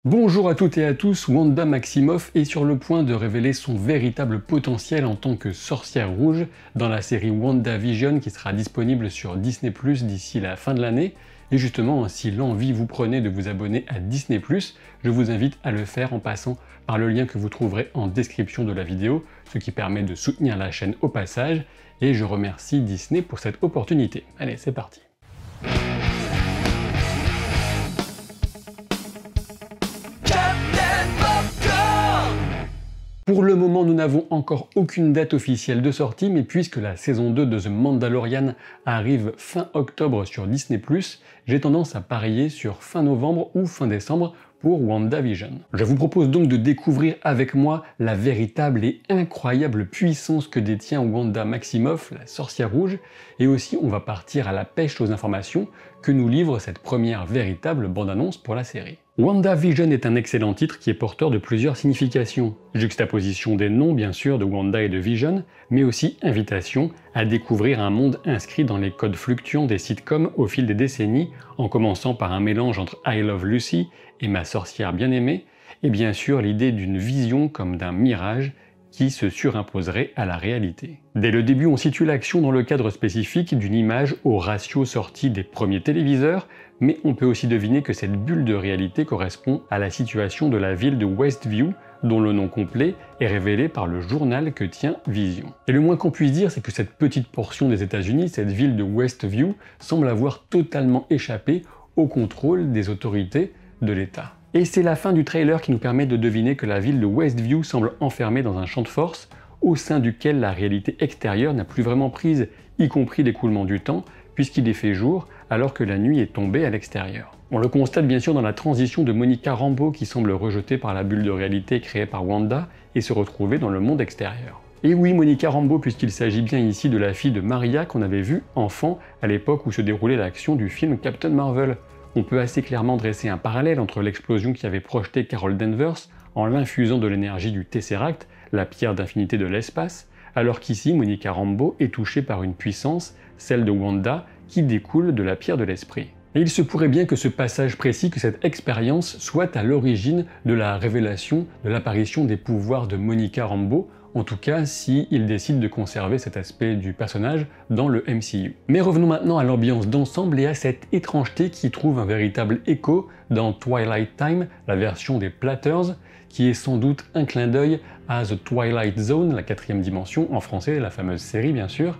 Bonjour à toutes et à tous, Wanda Maximoff est sur le point de révéler son véritable potentiel en tant que sorcière rouge dans la série WandaVision qui sera disponible sur Disney+ d'ici la fin de l'année. Et justement, si l'envie vous prenait de vous abonner à Disney+, je vous invite à le faire en passant par le lien que vous trouverez en description de la vidéo, ce qui permet de soutenir la chaîne au passage, et je remercie Disney pour cette opportunité. Allez, c'est parti. Pour le moment, nous n'avons encore aucune date officielle de sortie, mais puisque la saison 2 de The Mandalorian arrive fin octobre sur Disney+, j'ai tendance à parier sur fin novembre ou fin décembre pour WandaVision. Je vous propose donc de découvrir avec moi la véritable et incroyable puissance que détient Wanda Maximoff, la sorcière rouge, et aussi on va partir à la pêche aux informations que nous livre cette première véritable bande-annonce pour la série. WandaVision est un excellent titre qui est porteur de plusieurs significations. Juxtaposition des noms bien sûr de Wanda et de Vision, mais aussi invitation à découvrir un monde inscrit dans les codes fluctuants des sitcoms au fil des décennies, en commençant par un mélange entre I Love Lucy et Ma sorcière bien-aimée, et bien sûr l'idée d'une vision comme d'un mirage qui se surimposerait à la réalité. Dès le début, on situe l'action dans le cadre spécifique d'une image au ratio sorti des premiers téléviseurs, mais on peut aussi deviner que cette bulle de réalité correspond à la situation de la ville de Westview, dont le nom complet est révélé par le journal que tient Vision. Et le moins qu'on puisse dire, c'est que cette petite portion des États-Unis, cette ville de Westview, semble avoir totalement échappé au contrôle des autorités de l'État. Et c'est la fin du trailer qui nous permet de deviner que la ville de Westview semble enfermée dans un champ de force, au sein duquel la réalité extérieure n'a plus vraiment prise, y compris l'écoulement du temps, puisqu'il est fait jour alors que la nuit est tombée à l'extérieur. On le constate bien sûr dans la transition de Monica Rambeau qui semble rejetée par la bulle de réalité créée par Wanda et se retrouver dans le monde extérieur. Et oui, Monica Rambeau, puisqu'il s'agit bien ici de la fille de Maria qu'on avait vue enfant à l'époque où se déroulait l'action du film Captain Marvel. On peut assez clairement dresser un parallèle entre l'explosion qui avait projeté Carol Danvers en l'infusant de l'énergie du Tesseract, la pierre d'infinité de l'espace, alors qu'ici Monica Rambeau est touchée par une puissance, celle de Wanda, qui découle de la pierre de l'esprit. Et il se pourrait bien que ce passage précis, que cette expérience soit à l'origine de la révélation, de l'apparition des pouvoirs de Monica Rambeau, en tout cas s'il décide de conserver cet aspect du personnage dans le MCU. Mais revenons maintenant à l'ambiance d'ensemble et à cette étrangeté qui trouve un véritable écho dans Twilight Time, la version des Platters, qui est sans doute un clin d'œil à The Twilight Zone, la 4e dimension, en français, la fameuse série bien sûr,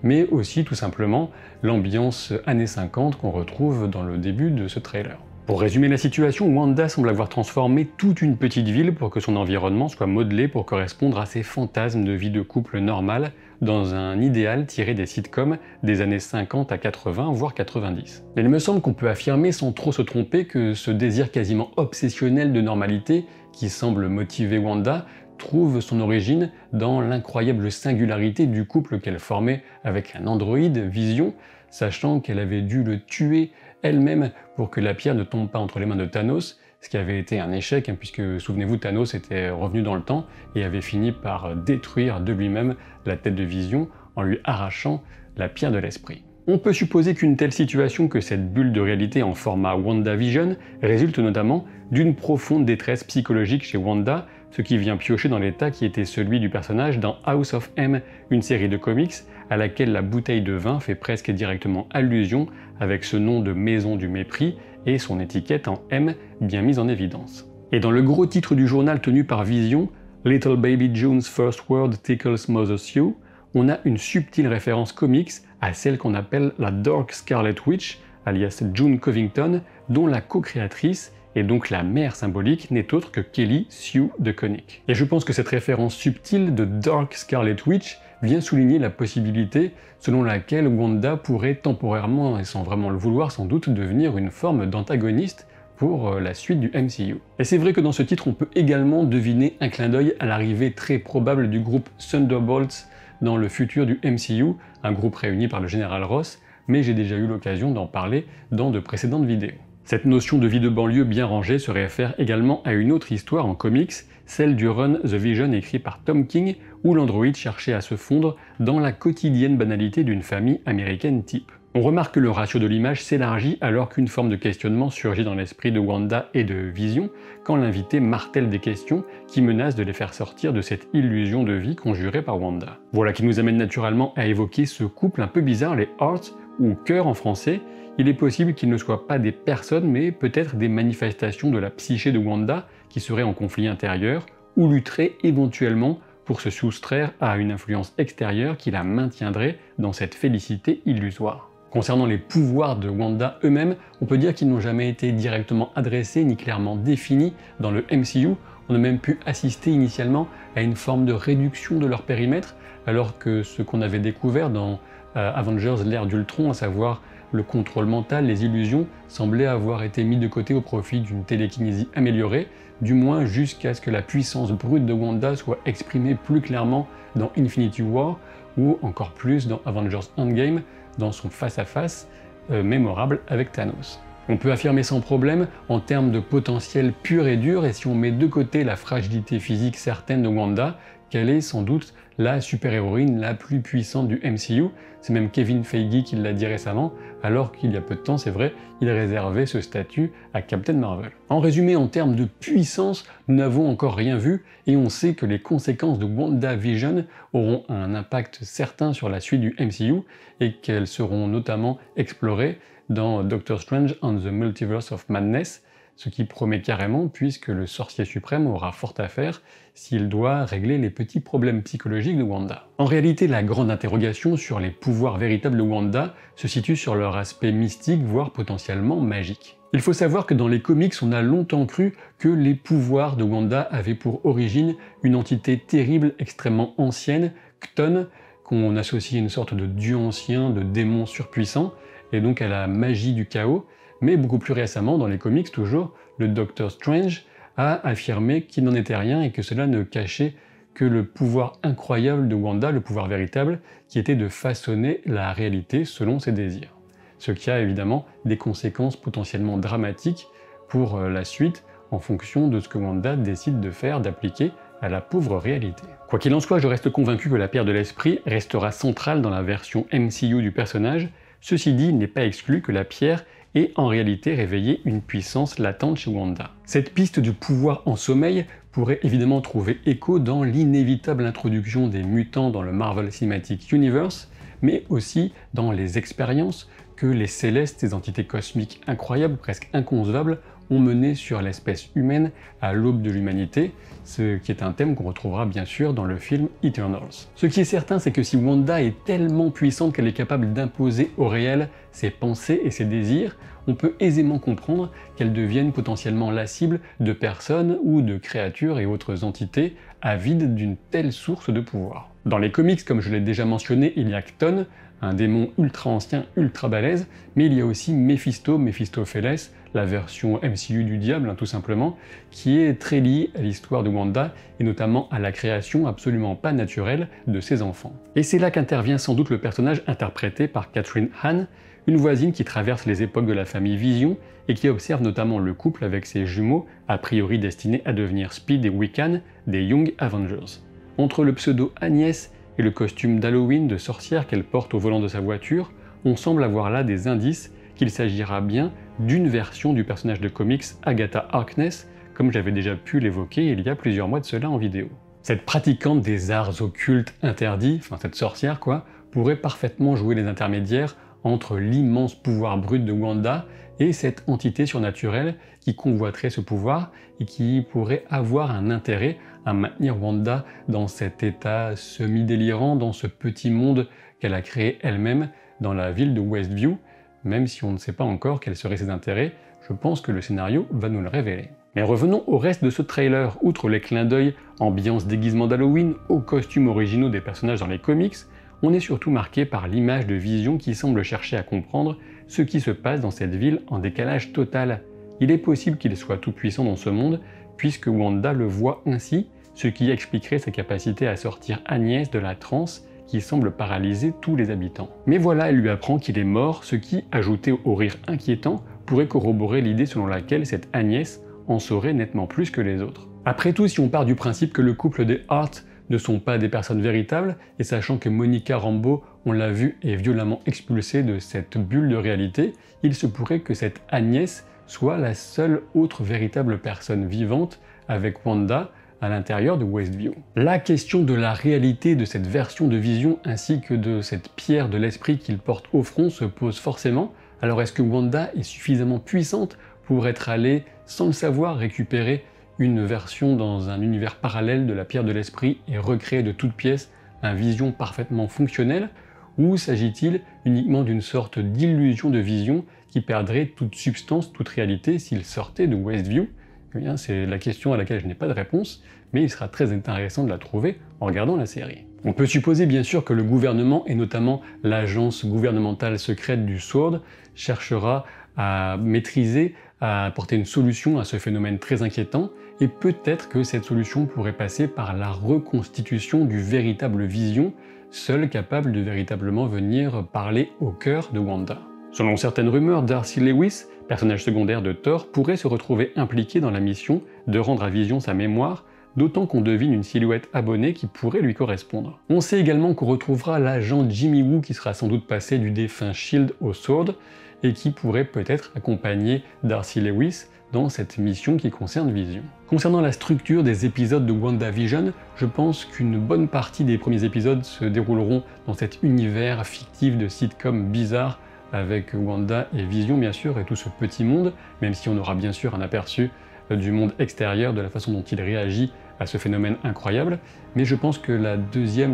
mais aussi tout simplement l'ambiance années 50 qu'on retrouve dans le début de ce trailer. Pour résumer la situation, Wanda semble avoir transformé toute une petite ville pour que son environnement soit modelé pour correspondre à ses fantasmes de vie de couple normale dans un idéal tiré des sitcoms des années 50 à 80, voire 90. Mais il me semble qu'on peut affirmer sans trop se tromper que ce désir quasiment obsessionnel de normalité qui semble motiver Wanda trouve son origine dans l'incroyable singularité du couple qu'elle formait avec un androïde, Vision, sachant qu'elle avait dû le tuer elle-même pour que la pierre ne tombe pas entre les mains de Thanos, ce qui avait été un échec, puisque, souvenez-vous, Thanos était revenu dans le temps et avait fini par détruire de lui-même la tête de Vision en lui arrachant la pierre de l'esprit. On peut supposer qu'une telle situation, que cette bulle de réalité en format WandaVision, résulte notamment d'une profonde détresse psychologique chez Wanda, ce qui vient piocher dans l'état qui était celui du personnage dans House of M, une série de comics à laquelle la bouteille de vin fait presque directement allusion avec ce nom de maison du mépris et son étiquette en M bien mise en évidence. Et dans le gros titre du journal tenu par Vision, Little Baby June's First Word Tickles Mother's You, on a une subtile référence comics à celle qu'on appelle la Dark Scarlet Witch, alias June Covington, dont la co-créatrice et donc la mère symbolique n'est autre que Kelly Sue DeConnick. Et je pense que cette référence subtile de Dark Scarlet Witch vient souligner la possibilité selon laquelle Wanda pourrait temporairement, et sans vraiment le vouloir sans doute, devenir une forme d'antagoniste pour la suite du MCU. Et c'est vrai que dans ce titre on peut également deviner un clin d'œil à l'arrivée très probable du groupe Thunderbolts dans le futur du MCU, un groupe réuni par le général Ross, mais j'ai déjà eu l'occasion d'en parler dans de précédentes vidéos. Cette notion de vie de banlieue bien rangée se réfère également à une autre histoire en comics, celle du run The Vision écrit par Tom King, où l'androïde cherchait à se fondre dans la quotidienne banalité d'une famille américaine type. On remarque que le ratio de l'image s'élargit alors qu'une forme de questionnement surgit dans l'esprit de Wanda et de Vision quand l'invité martèle des questions qui menacent de les faire sortir de cette illusion de vie conjurée par Wanda. Voilà qui nous amène naturellement à évoquer ce couple un peu bizarre, les Hearts, ou cœurs en français. Il est possible qu'ils ne soient pas des personnes mais peut-être des manifestations de la psyché de Wanda qui seraient en conflit intérieur ou lutteraient éventuellement pour se soustraire à une influence extérieure qui la maintiendrait dans cette félicité illusoire. Concernant les pouvoirs de Wanda eux-mêmes, on peut dire qu'ils n'ont jamais été directement adressés ni clairement définis dans le MCU. On a même pu assister initialement à une forme de réduction de leur périmètre, alors que ce qu'on avait découvert dans Avengers l'ère d'Ultron, à savoir le contrôle mental, les illusions, semblaient avoir été mis de côté au profit d'une télékinésie améliorée, du moins jusqu'à ce que la puissance brute de Wanda soit exprimée plus clairement dans Infinity War, ou encore plus dans Avengers Endgame, dans son face-à-face mémorable avec Thanos. On peut affirmer sans problème, en termes de potentiel pur et dur, et si on met de côté la fragilité physique certaine de Wanda, qu'elle est sans doute la super-héroïne la plus puissante du MCU. C'est même Kevin Feige qui l'a dit récemment, alors qu'il y a peu de temps, c'est vrai, il réservait ce statut à Captain Marvel. En résumé, en termes de puissance, nous n'avons encore rien vu, et on sait que les conséquences de WandaVision auront un impact certain sur la suite du MCU, et qu'elles seront notamment explorées dans Doctor Strange and the Multiverse of Madness, ce qui promet carrément puisque le sorcier suprême aura fort à faire s'il doit régler les petits problèmes psychologiques de Wanda. En réalité, la grande interrogation sur les pouvoirs véritables de Wanda se situe sur leur aspect mystique, voire potentiellement magique. Il faut savoir que dans les comics, on a longtemps cru que les pouvoirs de Wanda avaient pour origine une entité terrible, extrêmement ancienne, Chthon, qu'on associe à une sorte de dieu ancien, de démon surpuissant, et donc à la magie du chaos. Mais beaucoup plus récemment, dans les comics toujours, le Doctor Strange a affirmé qu'il n'en était rien et que cela ne cachait que le pouvoir incroyable de Wanda, le pouvoir véritable, qui était de façonner la réalité selon ses désirs. Ce qui a évidemment des conséquences potentiellement dramatiques pour la suite, en fonction de ce que Wanda décide de faire, d'appliquer à la pauvre réalité. Quoi qu'il en soit, je reste convaincu que la pierre de l'esprit restera centrale dans la version MCU du personnage. Ceci dit, il n'est pas exclu que la pierre ait en réalité réveillé une puissance latente chez Wanda. Cette piste du pouvoir en sommeil pourrait évidemment trouver écho dans l'inévitable introduction des mutants dans le Marvel Cinematic Universe, mais aussi dans les expériences que les Célestes, ces entités cosmiques incroyables, presque inconcevables, ont menées sur l'espèce humaine à l'aube de l'humanité, ce qui est un thème qu'on retrouvera bien sûr dans le film Eternals. Ce qui est certain, c'est que si Wanda est tellement puissante qu'elle est capable d'imposer au réel ses pensées et ses désirs, on peut aisément comprendre qu'elle devienne potentiellement la cible de personnes ou de créatures et autres entités avides d'une telle source de pouvoir. Dans les comics, comme je l'ai déjà mentionné, il y a Chthon, un démon ultra ancien, ultra balèze, mais il y a aussi Mephisto, Mephistopheles, la version MCU du diable, tout simplement, qui est très liée à l'histoire de Wanda, et notamment à la création absolument pas naturelle de ses enfants. Et c'est là qu'intervient sans doute le personnage interprété par Catherine Hahn, une voisine qui traverse les époques de la famille Vision, et qui observe notamment le couple avec ses jumeaux, a priori destinés à devenir Speed et Wiccan, des Young Avengers. Entre le pseudo Agnès et le costume d'Halloween de sorcière qu'elle porte au volant de sa voiture, on semble avoir là des indices qu'il s'agira bien d'une version du personnage de comics Agatha Harkness, comme j'avais déjà pu l'évoquer il y a plusieurs mois de cela en vidéo. Cette pratiquante des arts occultes interdits, enfin cette sorcière quoi, pourrait parfaitement jouer les intermédiaires entre l'immense pouvoir brut de Wanda et cette entité surnaturelle qui convoiterait ce pouvoir et qui pourrait avoir un intérêt à maintenir Wanda dans cet état semi-délirant, dans ce petit monde qu'elle a créé elle-même dans la ville de Westview. Même si on ne sait pas encore quels seraient ses intérêts, je pense que le scénario va nous le révéler. Mais revenons au reste de ce trailer. Outre les clins d'œil, ambiance déguisement d'Halloween, aux costumes originaux des personnages dans les comics, on est surtout marqué par l'image de Vision qui semble chercher à comprendre ce qui se passe dans cette ville en décalage total. Il est possible qu'il soit tout puissant dans ce monde, puisque Wanda le voit ainsi, ce qui expliquerait sa capacité à sortir Agnès de la transe qui semble paralyser tous les habitants. Mais voilà, elle lui apprend qu'il est mort, ce qui, ajouté au rire inquiétant, pourrait corroborer l'idée selon laquelle cette Agnès en saurait nettement plus que les autres. Après tout, si on part du principe que le couple des Hart ne sont pas des personnes véritables, et sachant que Monica Rambeau on l'a vu, est violemment expulsée de cette bulle de réalité, il se pourrait que cette Agnès soit la seule autre véritable personne vivante avec Wanda à l'intérieur de Westview. La question de la réalité de cette version de Vision ainsi que de cette pierre de l'esprit qu'il porte au front se pose forcément. Alors est-ce que Wanda est suffisamment puissante pour être allée, sans le savoir, récupérer une version dans un univers parallèle de la pierre de l'esprit et recréer de toutes pièces un Vision parfaitement fonctionnel? Ou s'agit-il uniquement d'une sorte d'illusion de Vision qui perdrait toute substance, toute réalité s'il sortait de Westview? Eh bien, c'est la question à laquelle je n'ai pas de réponse, mais il sera très intéressant de la trouver en regardant la série. On peut supposer bien sûr que le gouvernement, et notamment l'agence gouvernementale secrète du SWORD, cherchera à maîtriser, à apporter une solution à ce phénomène très inquiétant, et peut-être que cette solution pourrait passer par la reconstitution du véritable Vision, seul capable de véritablement venir parler au cœur de Wanda. Selon certaines rumeurs, Darcy Lewis, personnage secondaire de Thor, pourrait se retrouver impliqué dans la mission de rendre à Vision sa mémoire, d'autant qu'on devine une silhouette abonnée qui pourrait lui correspondre. On sait également qu'on retrouvera l'agent Jimmy Woo qui sera sans doute passé du défunt S.H.I.E.L.D. au SWORD et qui pourrait peut-être accompagner Darcy Lewis dans cette mission qui concerne Vision. Concernant la structure des épisodes de WandaVision, je pense qu'une bonne partie des premiers épisodes se dérouleront dans cet univers fictif de sitcom bizarre avec Wanda et Vision bien sûr et tout ce petit monde, même si on aura bien sûr un aperçu du monde extérieur, de la façon dont il réagit à ce phénomène incroyable, mais je pense que la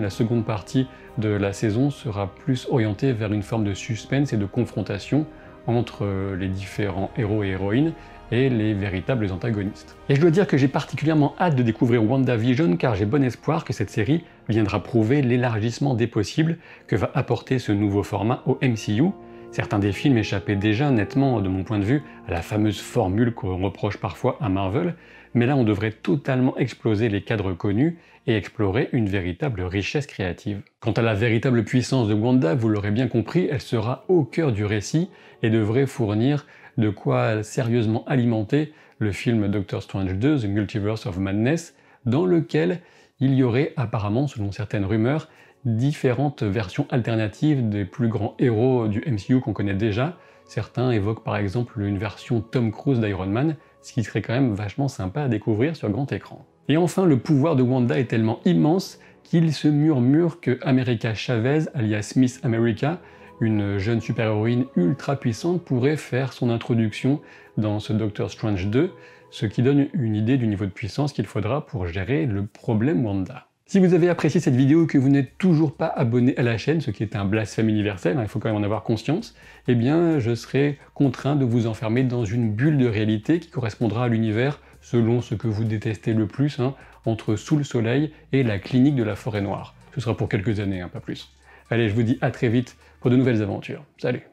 seconde partie de la saison sera plus orientée vers une forme de suspense et de confrontation entre les différents héros et héroïnes et les véritables antagonistes. Et je dois dire que j'ai particulièrement hâte de découvrir WandaVision car j'ai bon espoir que cette série viendra prouver l'élargissement des possibles que va apporter ce nouveau format au MCU. Certains des films échappaient déjà nettement, de mon point de vue, à la fameuse formule qu'on reproche parfois à Marvel, mais là on devrait totalement exploser les cadres connus et explorer une véritable richesse créative. Quant à la véritable puissance de Wanda, vous l'aurez bien compris, elle sera au cœur du récit et devrait fournir de quoi sérieusement alimenter le film Doctor Strange 2, The Multiverse of Madness, dans lequel il y aurait apparemment, selon certaines rumeurs, différentes versions alternatives des plus grands héros du MCU qu'on connaît déjà. Certains évoquent par exemple une version Tom Cruise d'Iron Man, ce qui serait quand même vachement sympa à découvrir sur grand écran. Et enfin, le pouvoir de Wanda est tellement immense qu'il se murmure que America Chavez, alias Miss America, une jeune super-héroïne ultra puissante, pourrait faire son introduction dans ce Doctor Strange 2, ce qui donne une idée du niveau de puissance qu'il faudra pour gérer le problème Wanda. Si vous avez apprécié cette vidéo et que vous n'êtes toujours pas abonné à la chaîne, ce qui est un blasphème universel, il faut quand même en avoir conscience, eh bien je serai contraint de vous enfermer dans une bulle de réalité qui correspondra à l'univers selon ce que vous détestez le plus, entre Sous le Soleil et la clinique de la Forêt Noire. Ce sera pour quelques années, pas plus. Allez, je vous dis à très vite pour de nouvelles aventures. Salut!